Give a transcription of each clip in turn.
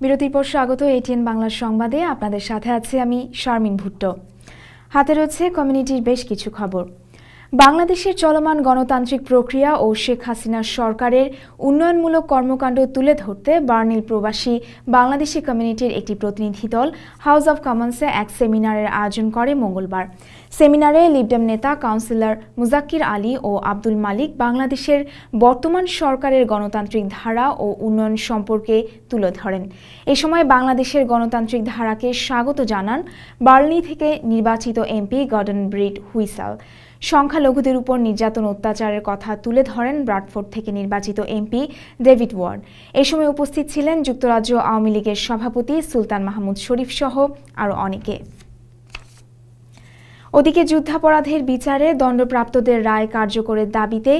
বিরতির পর স্বাগত এটিএন বাংলা সংবাদে। আপনাদের সাথে আছি আমি শারমিন ভুট্টো। হাতে রয়েছে কমিউনিটির বেশ কিছু খবর। বাংলাদেশের চলমান গণতান্ত্রিক প্রক্রিয়া ও শেখ হাসিনার সরকারের উন্নয়নমূলক কর্মকাণ্ড তুলে ধরতে বার্লিন প্রবাসী বাংলাদেশি কমিউনিটির একটি প্রতিনিধি দল হাউস অব কমন্সে এক সেমিনারের আয়োজন করে মঙ্গলবার। সেমিনারে লিবডেম নেতা কাউন্সিলর মুজাক্কির আলী ও আব্দুল মালিক বাংলাদেশের বর্তমান সরকারের গণতান্ত্রিক ধারা ও উন্নয়ন সম্পর্কে তুলে ধরেন। এ সময় বাংলাদেশের গণতান্ত্রিক ধারাকে স্বাগত জানান বার্লিন থেকে নির্বাচিত এমপি গর্ডন ব্রিট হুইসাল। সংখ্যালঘুদের উপর নির্যাতন অত্যাচারের কথা তুলে ধরেন ব্রাডফোর্ড থেকে নির্বাচিত এমপি ডেভিড ওয়ার্ড। এ সময় উপস্থিত ছিলেন যুক্তরাজ্য আওয়ামী লীগের সভাপতি সুলতান মাহমুদ শরীফ সহ আরও অনেকে। ওদিকে যুদ্ধাপরাধের বিচারে দণ্ডপ্রাপ্তদের রায় কার্যকরের দাবিতে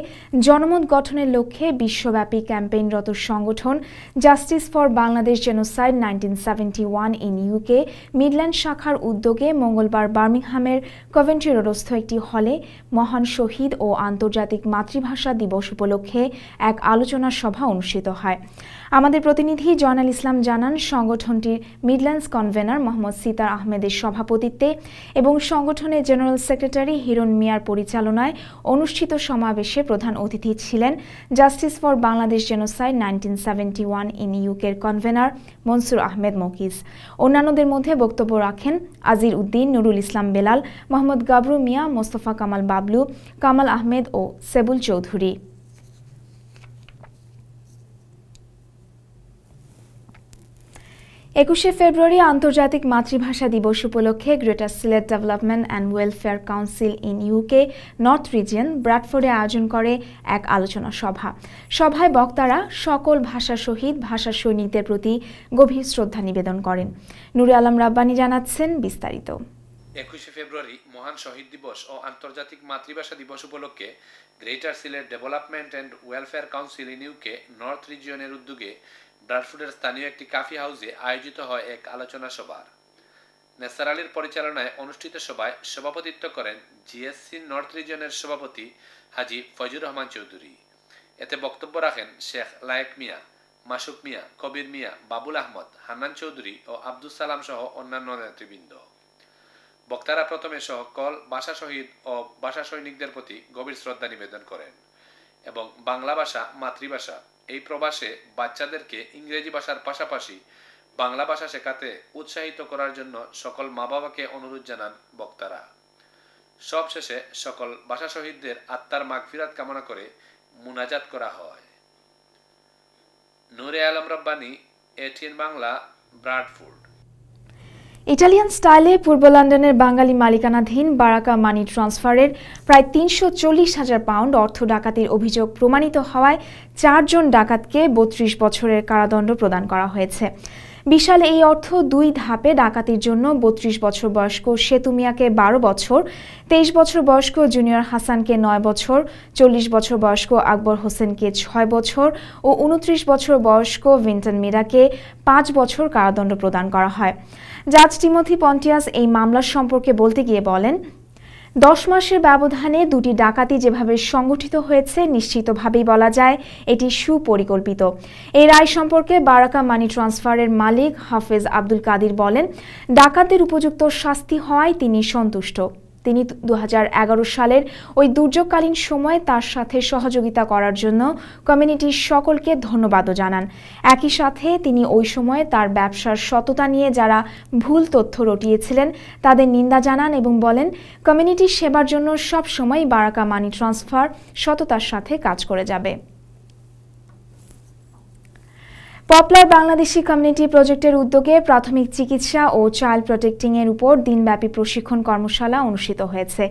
জনমত গঠনের লক্ষ্যে বিশ্বব্যাপী ক্যাম্পেইনরত সংগঠন justice for Bangladesh genocide 1971 in UK Midland শাখার উদ্যোগে মঙ্গলবার বার্মিংহামের কভেন্ট্রি রোডস্থ একটি হলে মহান শহীদ ও আন্তর্জাতিক মাতৃভাষা দিবস উপলক্ষে এক আলোচনা সভা অনুষ্ঠিত হয়। আমাদের প্রতিনিধি জয়নাল ইসলাম জানান, সংগঠনটির মিডল্যান্ডস কনভেনর মোহাম্মদ সিতার আহমেদের সভাপতিত্বে এবং সংগঠনের জেনারেল সেক্রেটারি হিরণ মিয়ার পরিচালনায় অনুষ্ঠিত সমাবেশে প্রধান অতিথি ছিলেন justice for Bangladesh genocide 1971 in ইউকের কনভেনর মনসুর আহমেদ মকিজ। অন্যান্যদের মধ্যে বক্তব্য রাখেন আজির উদ্দিন, নুরুল ইসলাম বেলাল, মোহাম্মদ গাবরু মিয়া, মোস্তফা কামাল বাবলু, কামাল আহমেদ ও সেবুল চৌধুরী। 21শে ফেব্রুয়ারি আন্তর্জাতিক মাতৃভাষা দিবস উপলক্ষে greater Sylhet development and welfare council in UK north region ব্র্যাডফোর্ডে আয়োজন করে এক আলোচনা সভা। সভায় বক্তারা সকল ভাষা শহীদ ভাষা সৈনিকদের প্রতি গভীর শ্রদ্ধা নিবেদন করেন। নুরে আলম রাব্বানি জানাচ্ছেন বিস্তারিত। 21শে ফেব্রুয়ারি মহান শহীদ দিবস ও আন্তর্জাতিক মাতৃভাষা দিবস উপলক্ষে greater Sylhet development and welfare council in UK north রিজিয়নের উদ্যোগে ব্রাডফোর্ডের স্থানীয় একটি কাফি হাউসে আয়োজিত হয় এক আলোচনা সভা। নেসার আলীর পরিচালনায় অনুষ্ঠিত সভায় সভাপতিত্ব করেন জিএসসি নর্থ রিজিয়নের সভাপতি হাজি ফজুর রহমান চৌধুরী। এতে বক্তব্য রাখেন শেখ লায়েক মিয়া, মাসুক মিয়া, কবির মিয়া, বাবুল আহমদ, হান্নান চৌধুরী ও আব্দুল সালাম সহ অন্যান্য নেতৃবৃন্দ। বক্তারা প্রথমে সকল ভাষা শহীদ ও ভাষা সৈনিকদের প্রতি গভীর শ্রদ্ধা নিবেদন করেন এবং বাংলা ভাষা মাতৃভাষা এই প্রবাসে বাচ্চাদেরকে ইংরেজি ভাষার পাশাপাশি বাংলা ভাষা শেখাতে উৎসাহিত করার জন্য সকল মা বাবাকে অনুরোধ জানান বক্তারা। সবশেষে সকল ভাষা শহীদদের আত্মার মাগফিরাত কামনা করে মুনাজাত করা হয়। Nure Alam Rabbani, ATN Bangla, Bradford. Italian স্টাইলে পূর্ব লন্ডনের বাঙালি মালিকানাধীন বারাকা মানি ট্রান্সফারের প্রায় 340,000 পাউন্ড অর্থ ডাকাতির অভিযোগ প্রমাণিত হওয়ায় 4 জন ডাকাতকে 32 বছরের কারাদণ্ড প্রদান করা হয়েছে। বিশাল এই অর্থ 2 ধাপে ডাকাতির জন্য 32 বছর বয়স্ক সেতু মিয়াকে 12 বছর, 23 বছর বয়স্ক জুনিয়র হাসানকে 9 বছর, 40 বছর বয়স্ক আকবর হোসেনকে 6 বছর ও 29 বছর বয়স্ক ভিন্টন মিরাকে 5 বছর কারাদণ্ড প্রদান করা হয়। জাজ টিমোথি পন্টিয়াস এই মামলার সম্পর্কে বলতে গিয়ে বলেন, 10 মাসের ব্যবধানে 2টি ডাকাতি যেভাবে সংগঠিত হয়েছে নিশ্চিতভাবেই বলা যায় এটি সুপরিকল্পিত। এই রায় সম্পর্কে বারাকা মানি ট্রান্সফারের মালিক হাফেজ আব্দুল কাদির বলেন, ডাকাতদের উপযুক্ত শাস্তি হওয়ায় তিনি সন্তুষ্ট। তিনি 2011 সালের ওই দুর্যোগকালীন সময়ে তার সাথে সহযোগিতা করার জন্য কমিউনিটির সকলকে ধন্যবাদও জানান। একই সাথে তিনি ওই সময়ে তার ব্যবসার সততা নিয়ে যারা ভুল তথ্য রটিয়েছিলেন তাদের নিন্দা জানান এবং বলেন, কমিউনিটির সেবার জন্য সব সময় বারাকা মানি ট্রান্সফার সততার সাথে কাজ করে যাবে। পপুলার বাংলাদেশি কমিউনিটি প্রজেক্টের উদ্যোগে প্রাথমিক চিকিৎসা ও চাইল্ড প্রোটেক্টিং এর উপর দিনব্যাপী প্রশিক্ষণ কর্মশালা অনুষ্ঠিত হয়েছে।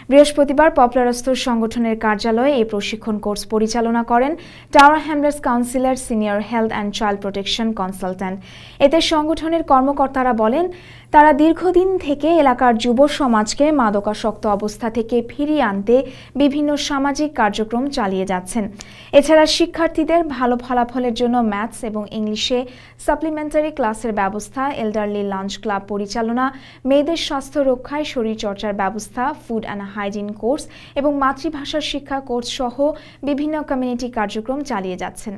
বৃহস্পতিবার পপুলারস্থ সংগঠনের কার্যালয়ে এই প্রশিক্ষণ কোর্স পরিচালনা করেন টাওয়ার হ্যামলেটস কাউন্সিলের senior health and child protection consultant. এতে সংগঠনের কর্মকর্তারা বলেন, তারা দীর্ঘদিন থেকে এলাকার যুব সমাজকে মাদকাসক্ত অবস্থা থেকে ফিরিয়ে আনতে বিভিন্ন সামাজিক কার্যক্রম চালিয়ে যাচ্ছেন। এছাড়া শিক্ষার্থীদের ভালো ফলাফলের জন্য ম্যাথস এবং ইংলিশে সাপ্লিমেন্টারি ক্লাসের ব্যবস্থা, এল্ডারলি লাঞ্চ ক্লাব পরিচালনা, মেয়েদের স্বাস্থ্য রক্ষায় শরীরচর্চার ব্যবস্থা, ফুড অ্যান্ড হাইজিন কোর্স এবং মাতৃভাষার শিক্ষা কোর্স সহ বিভিন্ন কমিউনিটি কার্যক্রম চালিয়ে যাচ্ছেন।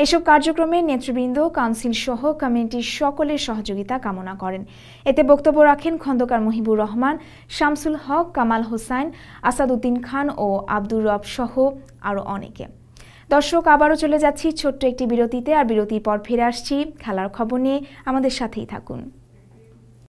এসব কার্যক্রমে নেতৃবৃন্দ, কাউন্সিল সহ কমিউনিটির সকলের সহযোগিতা কামনা করেন। এতে বক্তব্য রাখেন খন্দকার মহিবুর রহমান, শামসুল হক, কামাল হোসাইন, আসাদউদ্দিন খান ও আব্দুর রব সহ আরও অনেকে। দর্শক, আবারও চলে যাচ্ছি ছোট্ট একটি বিরতিতে, আর বিরতির পর ফিরে আসছি খেলার খবর নিয়ে। আমাদের সাথেই থাকুন।